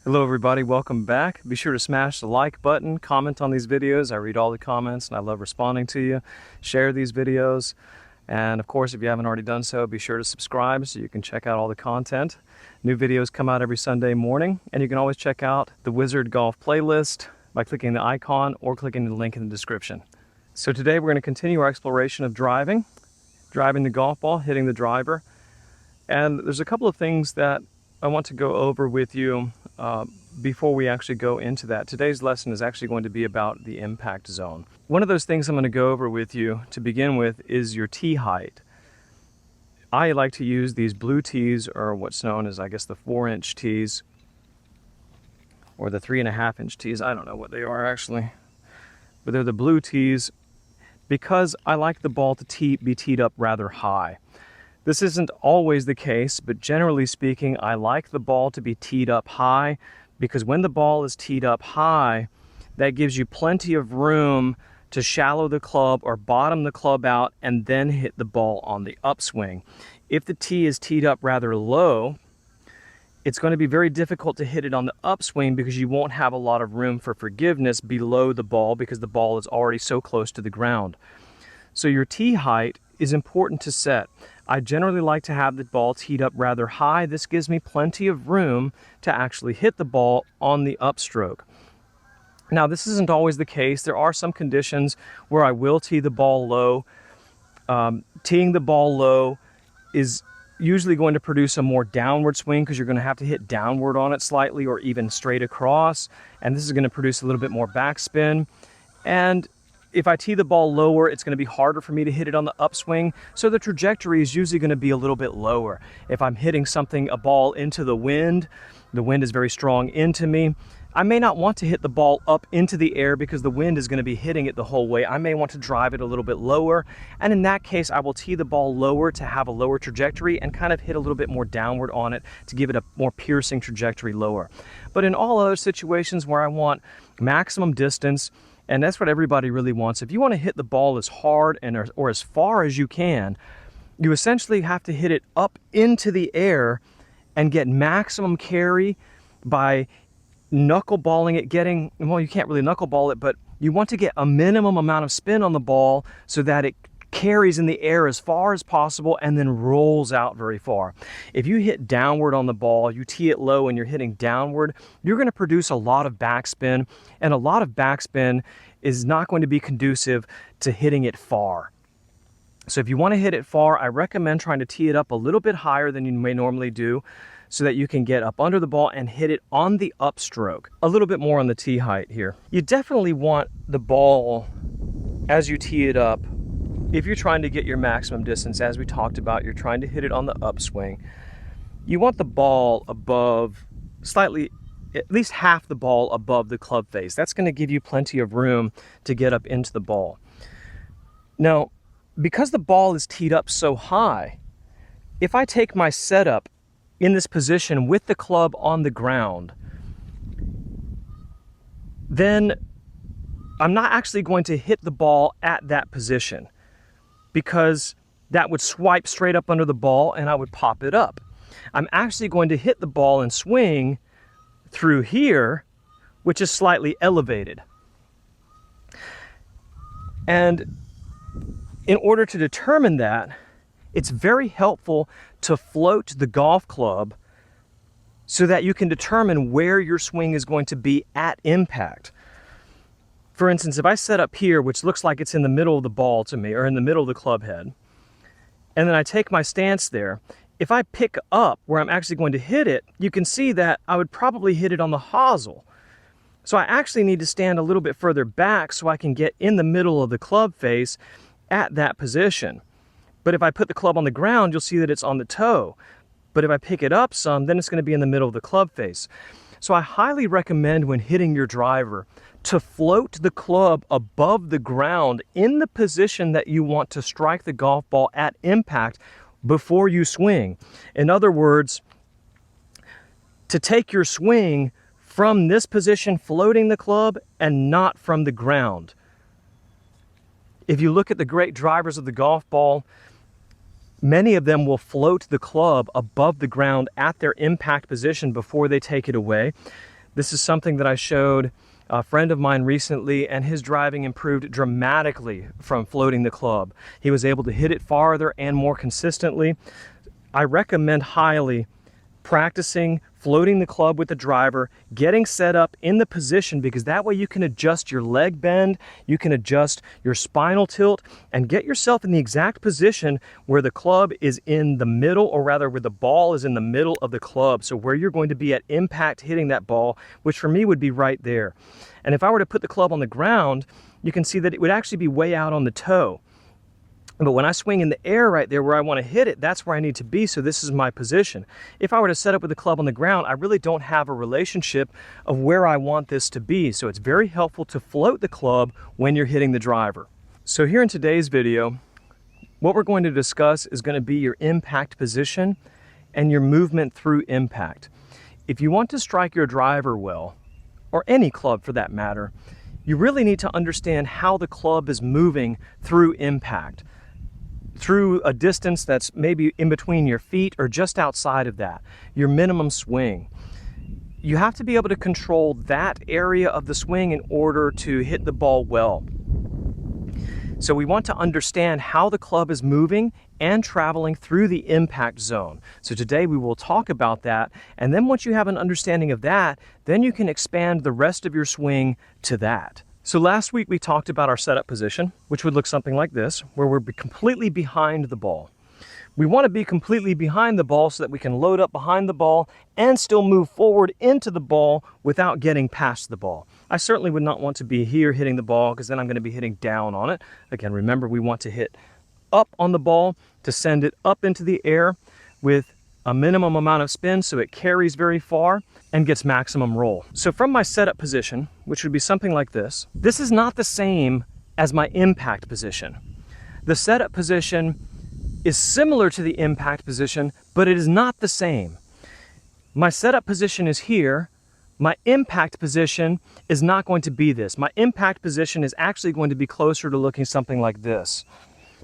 Hello everybody, welcome back. Be sure to smash the like button, comment on these videos. I read all the comments and I love responding to you. Share these videos. And of course, if you haven't already done so, be sure to subscribe so you can check out all the content. New videos come out every Sunday morning, and you can always check out the Wizard Golf playlist by clicking the icon or clicking the link in the description. So today we're going to continue our exploration of driving the golf ball, hitting the driver. And there's a couple of things that I want to go over with you before we actually go into that. Today's lesson is actually going to be about the impact zone. One of those things I'm going to go over with you to begin with is your tee height. I like to use these blue tees, or what's known as, I guess, the 4-inch tees, or the 3.5-inch tees. I don't know what they are actually, but they're the blue tees because I like the ball to be teed up rather high. This isn't always the case, but generally speaking, I like the ball to be teed up high because when the ball is teed up high, that gives you plenty of room to shallow the club or bottom the club out and then hit the ball on the upswing. If the tee is teed up rather low, it's going to be very difficult to hit it on the upswing because you won't have a lot of room for forgiveness below the ball because the ball is already so close to the ground. So your tee height is important to set. I generally like to have the ball teed up rather high. This gives me plenty of room to actually hit the ball on the upstroke. Now, this isn't always the case. There are some conditions where I will tee the ball low. Teeing the ball low is usually going to produce a more downward swing because you're going to have to hit downward on it slightly or even straight across. And this is going to produce a little bit more backspin. And if I tee the ball lower, it's going to be harder for me to hit it on the upswing, so the trajectory is usually going to be a little bit lower. If I'm hitting a ball into the wind is very strong into me, I may not want to hit the ball up into the air because the wind is going to be hitting it the whole way. I may want to drive it a little bit lower, and in that case, I will tee the ball lower to have a lower trajectory and kind of hit a little bit more downward on it to give it a more piercing trajectory lower. But in all other situations where I want maximum distance, and that's what everybody really wants. If you want to hit the ball as hard or as far as you can, you essentially have to hit it up into the air and get maximum carry by knuckleballing it, well, you can't really knuckleball it, but you want to get a minimum amount of spin on the ball so that it carries in the air as far as possible and then rolls out very far. If you hit downward on the ball, you tee it low and you're hitting downward, you're going to produce a lot of backspin, and a lot of backspin is not going to be conducive to hitting it far. So if you want to hit it far, I recommend trying to tee it up a little bit higher than you may normally do so that you can get up under the ball and hit it on the upstroke. A little bit more on the tee height here. You definitely want the ball, as you tee it up, if you're trying to get your maximum distance, as we talked about, you're trying to hit it on the upswing, you want the ball above, slightly, at least half the ball above the club face. That's going to give you plenty of room to get up into the ball. Now, because the ball is teed up so high, if I take my setup in this position with the club on the ground, then I'm not actually going to hit the ball at that position, because that would swipe straight up under the ball and I would pop it up. I'm actually going to hit the ball and swing through here, which is slightly elevated. And in order to determine that, it's very helpful to float the golf club so that you can determine where your swing is going to be at impact. For instance, if I set up here, which looks like it's in the middle of the ball to me, or in the middle of the club head, and then I take my stance there, if I pick up where I'm actually going to hit it, you can see that I would probably hit it on the hosel. So I actually need to stand a little bit further back so I can get in the middle of the club face at that position. But if I put the club on the ground, you'll see that it's on the toe. But if I pick it up some, then it's going to be in the middle of the club face. So I highly recommend when hitting your driver to float the club above the ground in the position that you want to strike the golf ball at impact before you swing. In other words, to take your swing from this position, floating the club, and not from the ground. If you look at the great drivers of the golf ball, many of them will float the club above the ground at their impact position before they take it away. This is something that I showed a friend of mine recently, and his driving improved dramatically from floating the club. He was able to hit it farther and more consistently. I recommend highly practicing floating the club with the driver, getting set up in the position, because that way you can adjust your leg bend, you can adjust your spinal tilt, and get yourself in the exact position where the club is in the middle, or rather where the ball is in the middle of the club. So where you're going to be at impact hitting that ball, which for me would be right there. And if I were to put the club on the ground, you can see that it would actually be way out on the toe. But when I swing in the air right there where I want to hit it, that's where I need to be, so this is my position. If I were to set up with the club on the ground, I really don't have a relationship of where I want this to be, so it's very helpful to float the club when you're hitting the driver. So here in today's video, what we're going to discuss is going to be your impact position and your movement through impact. If you want to strike your driver well, or any club for that matter, you really need to understand how the club is moving through impact, through a distance that's maybe in between your feet or just outside of that, your minimum swing. You have to be able to control that area of the swing in order to hit the ball well. So we want to understand how the club is moving and traveling through the impact zone. So today we will talk about that, and then once you have an understanding of that, then you can expand the rest of your swing to that. So last week we talked about our setup position, which would look something like this, where we're completely behind the ball. We want to be completely behind the ball so that we can load up behind the ball and still move forward into the ball without getting past the ball. I certainly would not want to be here hitting the ball, because then I'm going to be hitting down on it. Again, remember, we want to hit up on the ball to send it up into the air with a minimum amount of spin so it carries very far and gets maximum roll. So from my setup position, which would be something like this is not the same as my impact position. The setup position is similar to the impact position, but it is not the same. My setup position is here. My impact position is not going to be this. My impact position is actually going to be closer to looking something like this,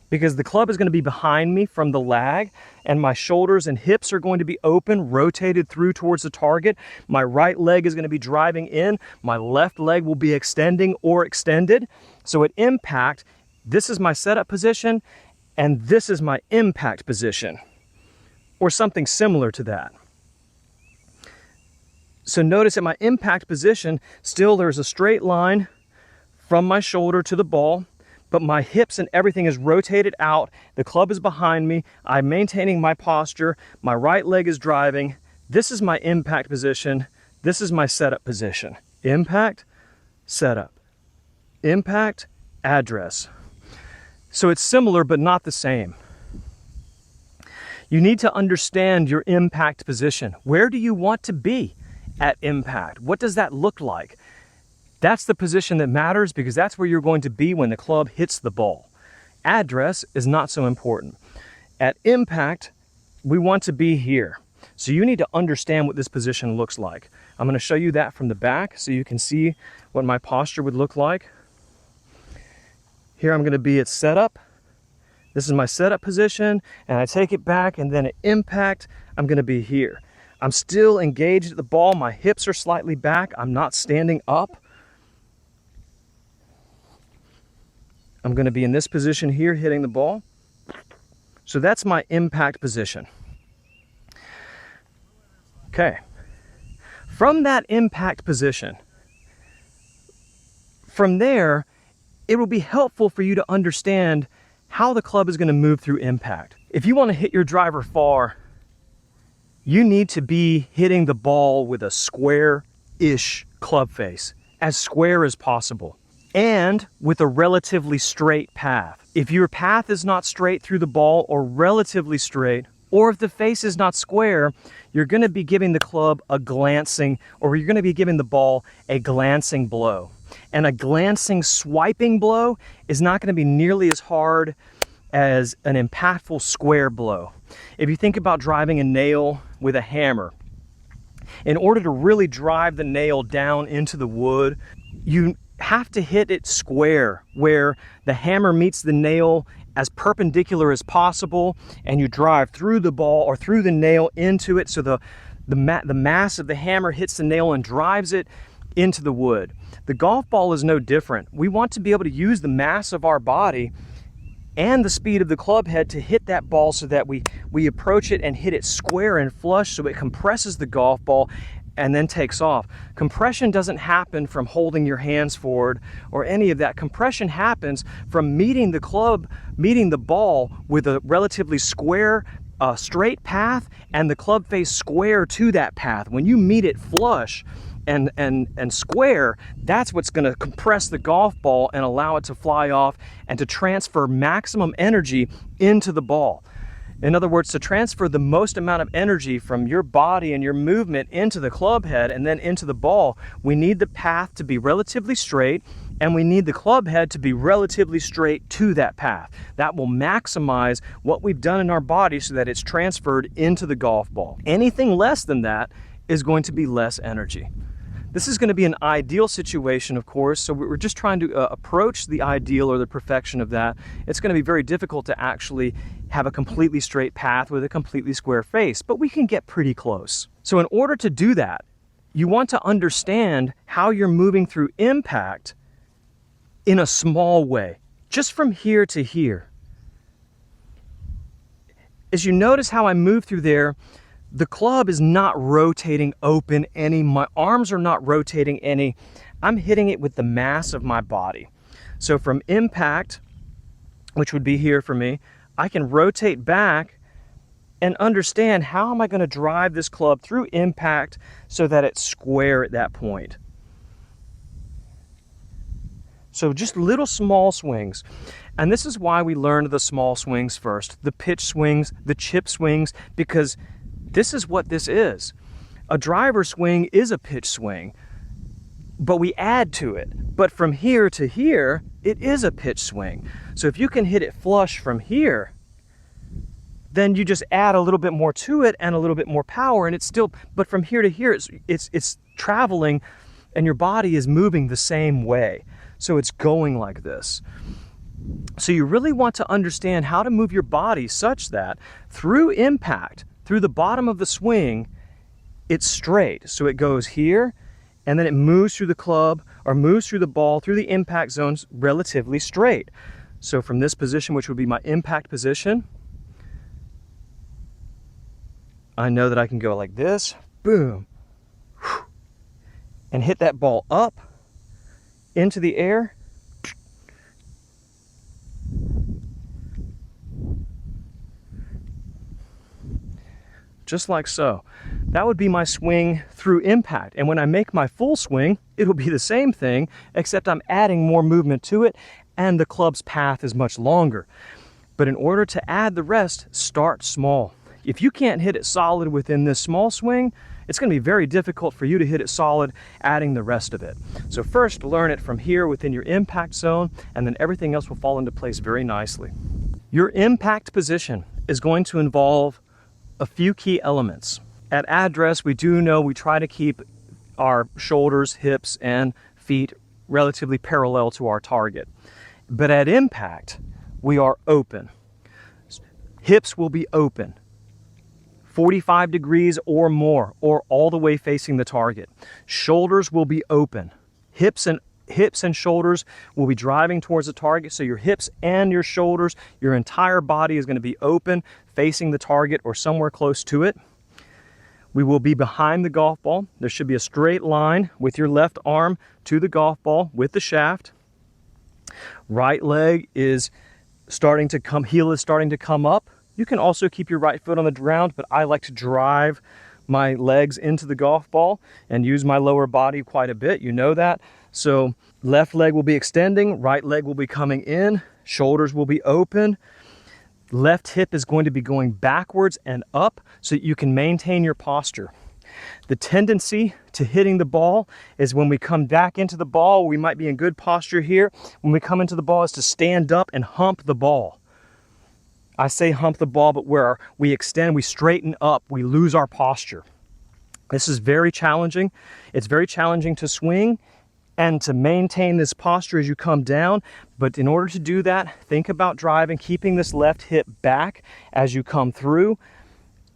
because the club is going to be behind me from the lag, and my shoulders and hips are going to be open, rotated through towards the target. My right leg is going to be driving in. My left leg will be extending or extended. So at impact, this is my setup position, and this is my impact position, or something similar to that. So notice at my impact position, still there's a straight line from my shoulder to the ball, but my hips and everything is rotated out. The club is behind me. I'm maintaining my posture. My right leg is driving. This is my impact position. This is my setup position. Impact, setup. Impact, address. So it's similar, but not the same. You need to understand your impact position. Where do you want to be at impact? What does that look like? That's the position that matters, because that's where you're going to be when the club hits the ball. Address is not so important. At impact, we want to be here. So you need to understand what this position looks like. I'm going to show you that from the back so you can see what my posture would look like. Here I'm going to be at setup. This is my setup position, and I take it back, and then at impact, I'm going to be here. I'm still engaged at the ball. My hips are slightly back. I'm not standing up. I'm going to be in this position here hitting the ball. So that's my impact position. Okay. From that impact position, from there, it will be helpful for you to understand how the club is going to move through impact. If you want to hit your driver far, you need to be hitting the ball with a square-ish club face, as square as possible, and with a relatively straight path. If your path is not straight through the ball, or relatively straight, or if the face is not square, you're going to be giving the club a glancing, or you're going to be giving the ball a glancing blow. And a glancing swiping blow is not going to be nearly as hard as an impactful square blow. If you think about driving a nail with a hammer, in order to really drive the nail down into the wood, you have to hit it square, where the hammer meets the nail as perpendicular as possible, and you drive through the ball or through the nail into it, so the mass of the hammer hits the nail and drives it into the wood. The golf ball is no different. We want to be able to use the mass of our body and the speed of the club head to hit that ball so that we approach it and hit it square and flush so it compresses the golf ball and then takes off. Compression doesn't happen from holding your hands forward or any of that. Compression happens from meeting the ball with a relatively square, straight path and the club face square to that path. When you meet it flush and square, that's what's going to compress the golf ball and allow it to fly off and to transfer maximum energy into the ball. In other words, to transfer the most amount of energy from your body and your movement into the club head and then into the ball, we need the path to be relatively straight and we need the club head to be relatively straight to that path. That will maximize what we've done in our body so that it's transferred into the golf ball. Anything less than that is going to be less energy. This is going to be an ideal situation, of course, so we're just trying to approach the ideal or the perfection of that. It's going to be very difficult to actually have a completely straight path with a completely square face, but we can get pretty close. So in order to do that, you want to understand how you're moving through impact in a small way, just from here to here. As you notice how I move through there, the club is not rotating open any. My arms are not rotating any. I'm hitting it with the mass of my body. So from impact, which would be here for me, I can rotate back and understand how am I going to drive this club through impact so that it's square at that point. So just little small swings. And this is why we learned the small swings first, the pitch swings, the chip swings, because this is what this is. A driver swing is a pitch swing, but we add to it. But from here to here, it is a pitch swing. So if you can hit it flush from here, then you just add a little bit more to it and a little bit more power, and it's still, but from here to here, it's traveling and your body is moving the same way. So it's going like this. So you really want to understand how to move your body such that through impact, through the bottom of the swing, it's straight. So it goes here, and then it moves through the club, or moves through the ball, through the impact zones relatively straight. So from this position, which would be my impact position, I know that I can go like this, boom, and hit that ball up into the air. Just like so. That would be my swing through impact. And when I make my full swing, it'll be the same thing, except I'm adding more movement to it and the club's path is much longer. But in order to add the rest, start small. If you can't hit it solid within this small swing, it's going to be very difficult for you to hit it solid adding the rest of it. So first learn it from here within your impact zone, and then everything else will fall into place very nicely. Your impact position is going to involve a few key elements. At address, we do know we try to keep our shoulders, hips, and feet relatively parallel to our target. But at impact, we are open. Hips will be open, 45 degrees or more, or all the way facing the target. Shoulders will be open. Hips and shoulders will be driving towards the target, so your hips and your shoulders, your entire body is going to be open, facing the target or somewhere close to it. We will be behind the golf ball. There should be a straight line with your left arm to the golf ball with the shaft. Right leg is starting to come, heel is starting to come up. You can also keep your right foot on the ground, but I like to drive my legs into the golf ball and use my lower body quite a bit. You know that. So left leg will be extending, right leg will be coming in, shoulders will be open. Left hip is going to be going backwards and up so that you can maintain your posture. The tendency to hitting the ball is when we come back into the ball, we might be in good posture here. When we come into the ball is to stand up and hump the ball. I say hump the ball, but where we extend, we straighten up, we lose our posture. This is very challenging. It's very challenging to swing and to maintain this posture as you come down. But in order to do that, think about driving, keeping this left hip back as you come through.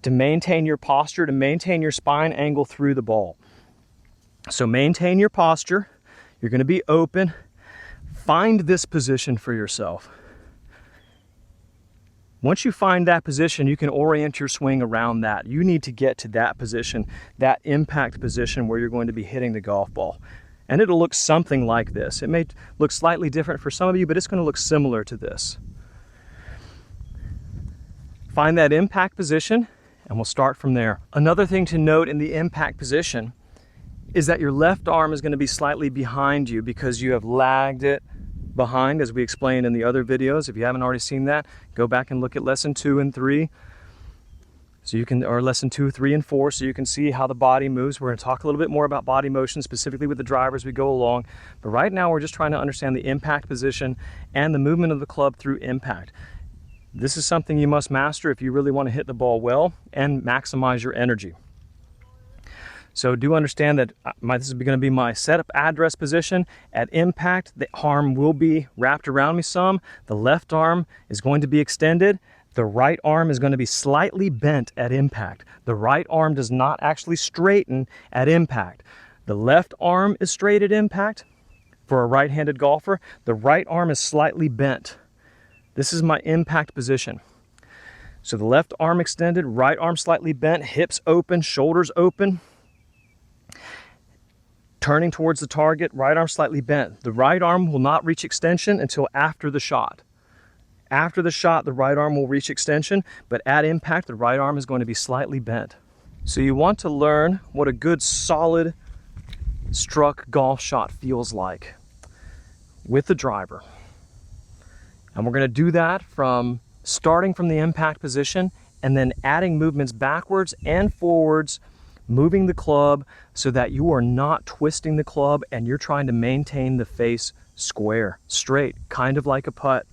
to maintain your posture, to maintain your spine angle through the ball. So maintain your posture. You're going to be open. Find this position for yourself. Once you find that position, you can orient your swing around that. You need to get to that position, that impact position where you're going to be hitting the golf ball. And it'll look something like this. It may look slightly different for some of you, but it's going to look similar to this. Find that impact position, and we'll start from there. Another thing to note in the impact position is that your left arm is going to be slightly behind you because you have lagged it behind, as we explained in the other videos. If you haven't already seen that, go back and look at lesson 2 and 3. So you can, or lesson 2, 3, and 4, so you can see how the body moves. We're going to talk a little bit more about body motion, specifically with the driver as we go along. But right now, we're just trying to understand the impact position and the movement of the club through impact. This is something you must master if you really want to hit the ball well and maximize your energy. So do understand that this is going to be my setup address position. At impact, the arm will be wrapped around me some. The left arm is going to be extended. The right arm is going to be slightly bent at impact. The right arm does not actually straighten at impact. The left arm is straight at impact. For a right-handed golfer, the right arm is slightly bent. This is my impact position. So the left arm extended, right arm slightly bent, hips open, shoulders open. Turning towards the target, right arm slightly bent. The right arm will not reach extension until after the shot. After the shot, the right arm will reach extension, but at impact, the right arm is going to be slightly bent. So you want to learn what a good solid struck golf shot feels like with the driver. And we're going to do that from starting from the impact position and then adding movements backwards and forwards, moving the club so that you are not twisting the club and you're trying to maintain the face square, straight, kind of like a putt.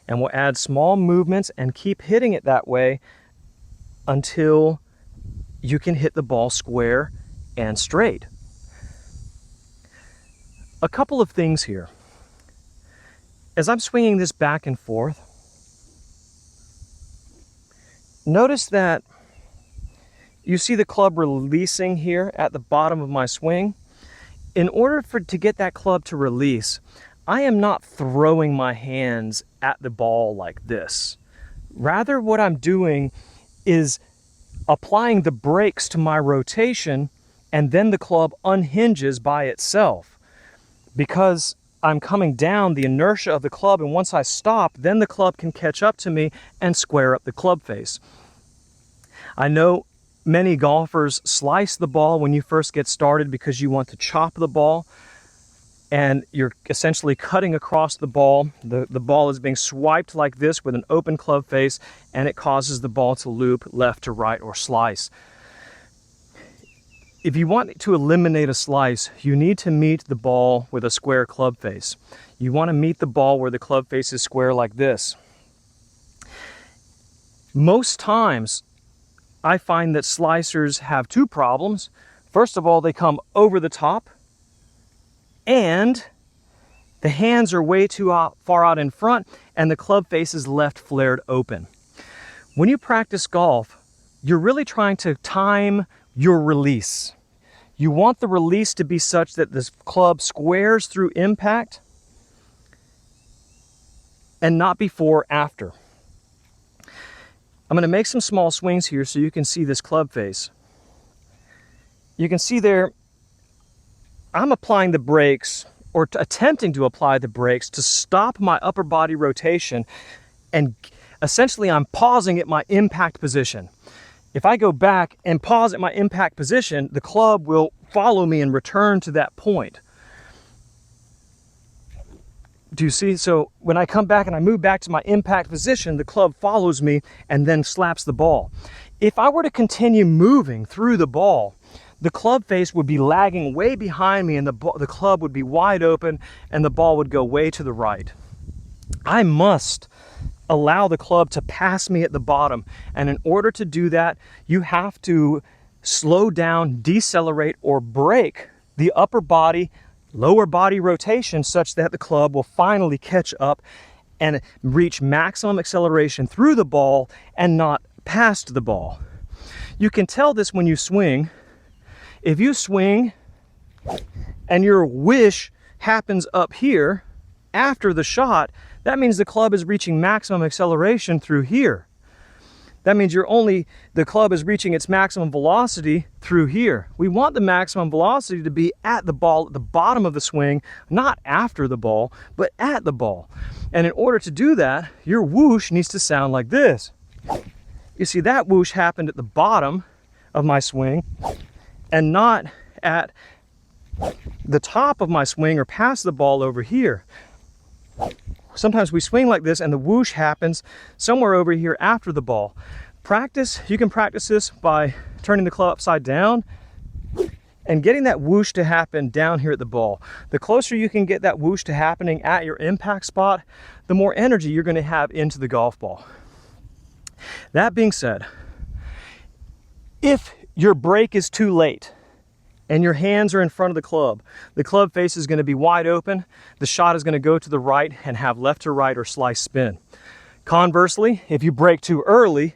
And we'll add small movements and keep hitting it that way until you can hit the ball square and straight. A couple of things here. As I'm swinging this back and forth, notice that you see the club releasing here at the bottom of my swing. In order to get that club to release, I am not throwing my hands at the ball like this. Rather, what I'm doing is applying the brakes to my rotation, and then the club unhinges by itself. Because I'm coming down, the inertia of the club, and once I stop, then the club can catch up to me and square up the club face. I know many golfers slice the ball when you first get started because you want to chop the ball, and you're essentially cutting across the ball. The ball is being swiped like this with an open club face, and it causes the ball to loop left to right or slice. If you want to eliminate a slice, you need to meet the ball with a square club face. You want to meet the ball where the club face is square like this. Most times, I find that slicers have two problems. First of all, they come over the top, and the hands are way too far out in front, and the club face is left flared open. When you practice golf, you're really trying to time your release. You want the release to be such that this club squares through impact and not before after. I'm going to make some small swings here so you can see this club face. You can see there, I'm applying the brakes, or attempting to apply the brakes to stop my upper body rotation, and essentially I'm pausing at my impact position. If I go back and pause at my impact position, the club will follow me and return to that point. Do you see? So when I come back and I move back to my impact position, the club follows me and then slaps the ball. If I were to continue moving through the ball, the club face would be lagging way behind me, and the club would be wide open and the ball would go way to the right. I must allow the club to pass me at the bottom, and in order to do that, you have to slow down, decelerate, or brake the upper body, lower body rotation such that the club will finally catch up and reach maximum acceleration through the ball and not past the ball. You can tell this when you swing. If you swing and your wish happens up here after the shot, that means the club is reaching maximum acceleration through here. That means the club is reaching its maximum velocity through here. We want the maximum velocity to be at the ball, at the bottom of the swing, not after the ball, but at the ball. And in order to do that, your whoosh needs to sound like this. You see, that whoosh happened at the bottom of my swing and not at the top of my swing or past the ball over here. Sometimes we swing like this and the whoosh happens somewhere over here after the ball. You can practice this by turning the club upside down and getting that whoosh to happen down here at the ball. The closer you can get that whoosh to happening at your impact spot, the more energy you're going to have into the golf ball. That being said, if your break is too late and your hands are in front of the club face is going to be wide open, the shot is going to go to the right and have left to right or slice spin. Conversely, if you break too early,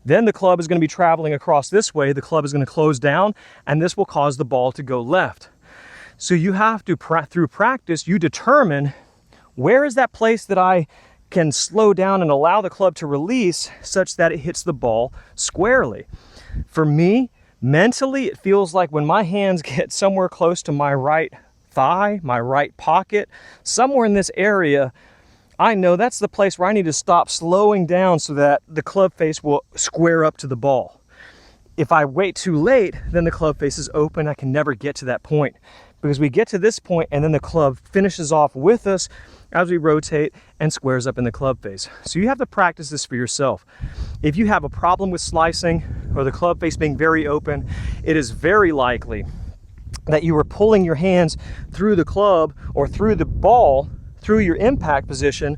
then the club is going to be traveling across this way, the club is going to close down, and this will cause the ball to go left. So you have to, through practice, you determine where is that place that I can slow down and allow the club to release such that it hits the ball squarely. For me, mentally, it feels like when my hands get somewhere close to my right thigh, my right pocket, somewhere in this area, I know that's the place where I need to stop slowing down so that the club face will square up to the ball. If I wait too late, then the club face is open. I can never get to that point because we get to this point and then the club finishes off with us as we rotate and squares up in the club face. So you have to practice this for yourself. If you have a problem with slicing or the club face being very open, it is very likely that you are pulling your hands through the club or through the ball, through your impact position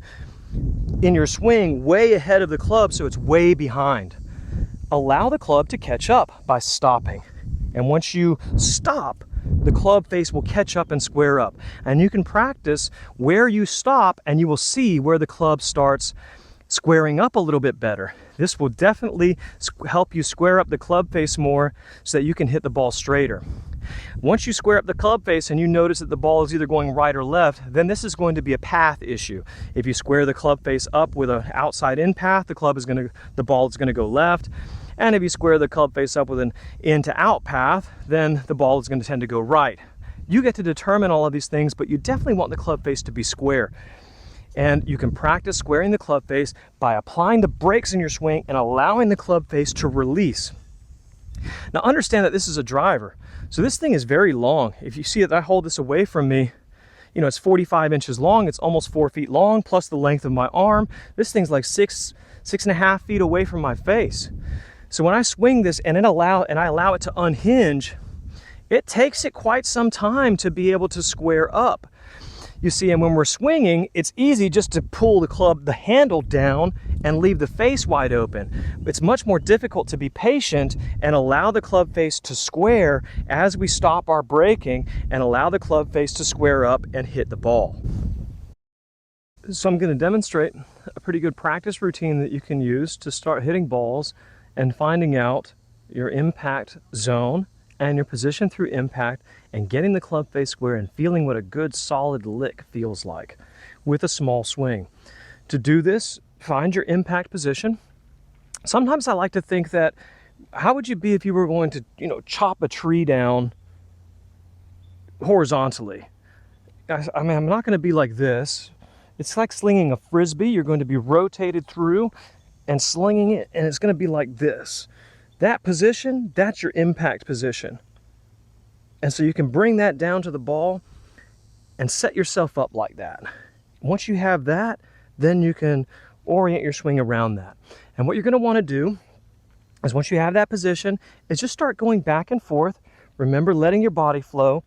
in your swing way ahead of the club, so it's way behind. Allow the club to catch up by stopping. And once you stop, the club face will catch up and square up. And you can practice where you stop and you will see where the club starts squaring up a little bit better. This will definitely help you square up the club face more so that you can hit the ball straighter. Once you square up the club face and you notice that the ball is either going right or left, then this is going to be a path issue. If you square the club face up with an outside in path, the ball is going to go left. And if you square the club face up with an in to out path, then the ball is going to tend to go right. You get to determine all of these things, but you definitely want the club face to be square. And you can practice squaring the club face by applying the brakes in your swing and allowing the club face to release. Now understand that this is a driver. So this thing is very long. If you see it, I hold this away from me, you know, it's 45 inches long. It's almost 4 feet long, plus the length of my arm. This thing's like 6.5 feet away from my face. So when I swing this and I allow it to unhinge, it takes it quite some time to be able to square up. You see, and when we're swinging, it's easy just to pull the handle down and leave the face wide open. It's much more difficult to be patient and allow the club face to square as we stop our braking and allow the club face to square up and hit the ball. So I'm going to demonstrate a pretty good practice routine that you can use to start hitting balls and finding out your impact zone and your position through impact and getting the club face square and feeling what a good solid lick feels like with a small swing. To do this, find your impact position. Sometimes I like to think that, how would you be if you were going to, chop a tree down horizontally? I mean, I'm not going to be like this. It's like slinging a frisbee. You're going to be rotated through and slinging it, and it's going to be like this. That position, that's your impact position. And so you can bring that down to the ball and set yourself up like that. Once you have that, then you can orient your swing around that. And what you're going to want to do is, once you have that position, is just start going back and forth. Remember, letting your body flow,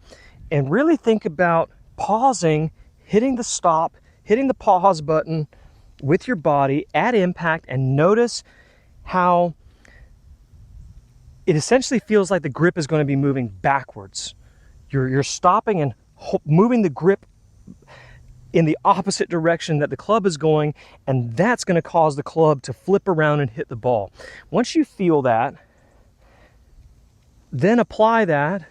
and really think about pausing, hitting the stop, hitting the pause button with your body at impact, and notice how it essentially feels like the grip is going to be moving backwards. You're stopping and moving the grip in the opposite direction that the club is going, and that's going to cause the club to flip around and hit the ball. Once you feel that, then apply that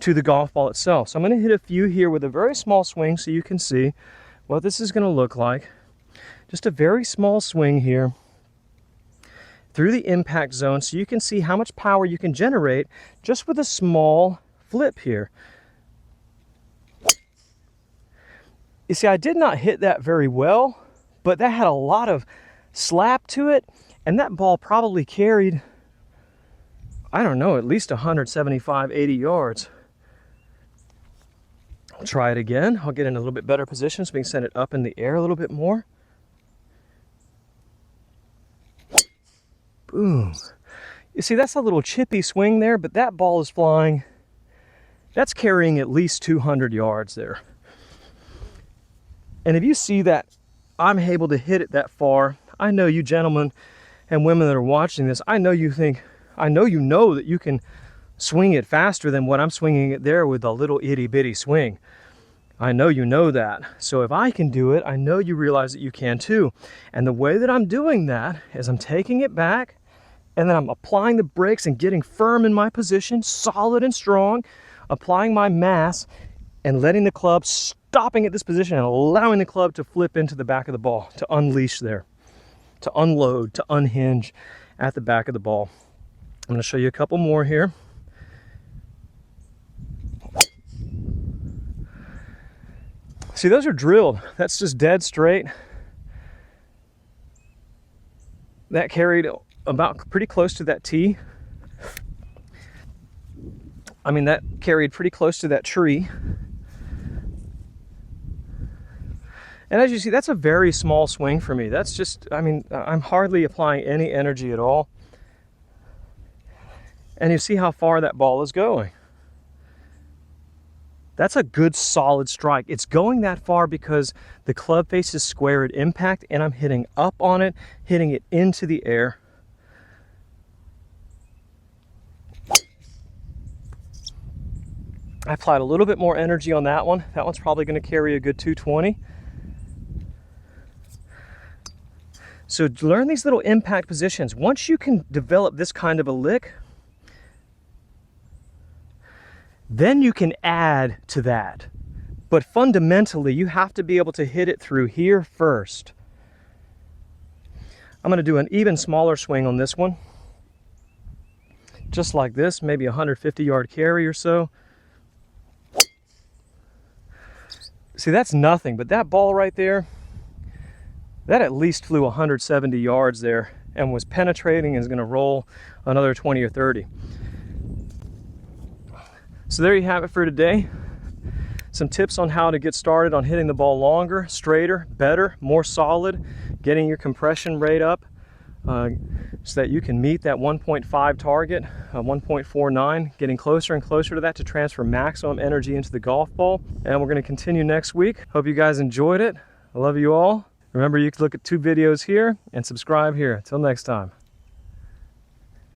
to the golf ball itself. So I'm going to hit a few here with a very small swing so you can see what this is going to look like. Just a very small swing here through the impact zone so you can see how much power you can generate just with a small flip here. You see, I did not hit that very well, but that had a lot of slap to it, and that ball probably carried, I don't know, at least 175, 80 yards. I'll try it again. I'll get in a little bit better position so we can send it up in the air a little bit more. Boom. You see, that's a little chippy swing there, but that ball is flying. That's carrying at least 200 yards there. And if you see that I'm able to hit it that far, I know you gentlemen and women that are watching this, I know you know that you can swing it faster than what I'm swinging it there with a little itty bitty swing. I know you know that. So if I can do it, I know you realize that you can too. And the way that I'm doing that is I'm taking it back, and then I'm applying the brakes and getting firm in my position, solid and strong, applying my mass and letting the club, stopping at this position and allowing the club to flip into the back of the ball, to unleash there, to unload, to unhinge at the back of the ball. I'm going to show you a couple more here. See, those are drilled. That's just dead straight. That carried about pretty close to that tee. I mean, that carried pretty close to that tree. And as you see, that's a very small swing for me. That's just, I mean, I'm hardly applying any energy at all. And you see how far that ball is going. That's a good solid strike. It's going that far because the club face is square at impact and I'm hitting up on it, hitting it into the air. I applied a little bit more energy on that one. That one's probably going to carry a good 220. So learn these little impact positions. Once you can develop this kind of a lick, then you can add to that. But fundamentally, you have to be able to hit it through here first. I'm going to do an even smaller swing on this one. Just like this, maybe 150 yard carry or so. See, that's nothing, but that ball right there, that at least flew 170 yards there and was penetrating and is going to roll another 20 or 30. So there you have it for today. Some tips on how to get started on hitting the ball longer, straighter, better, more solid, getting your compression rate up so that you can meet that 1.5 target, 1.49, getting closer and closer to that to transfer maximum energy into the golf ball. And we're going to continue next week. Hope you guys enjoyed it. I love you all. Remember, you can look at 2 videos here and subscribe here. Until next time.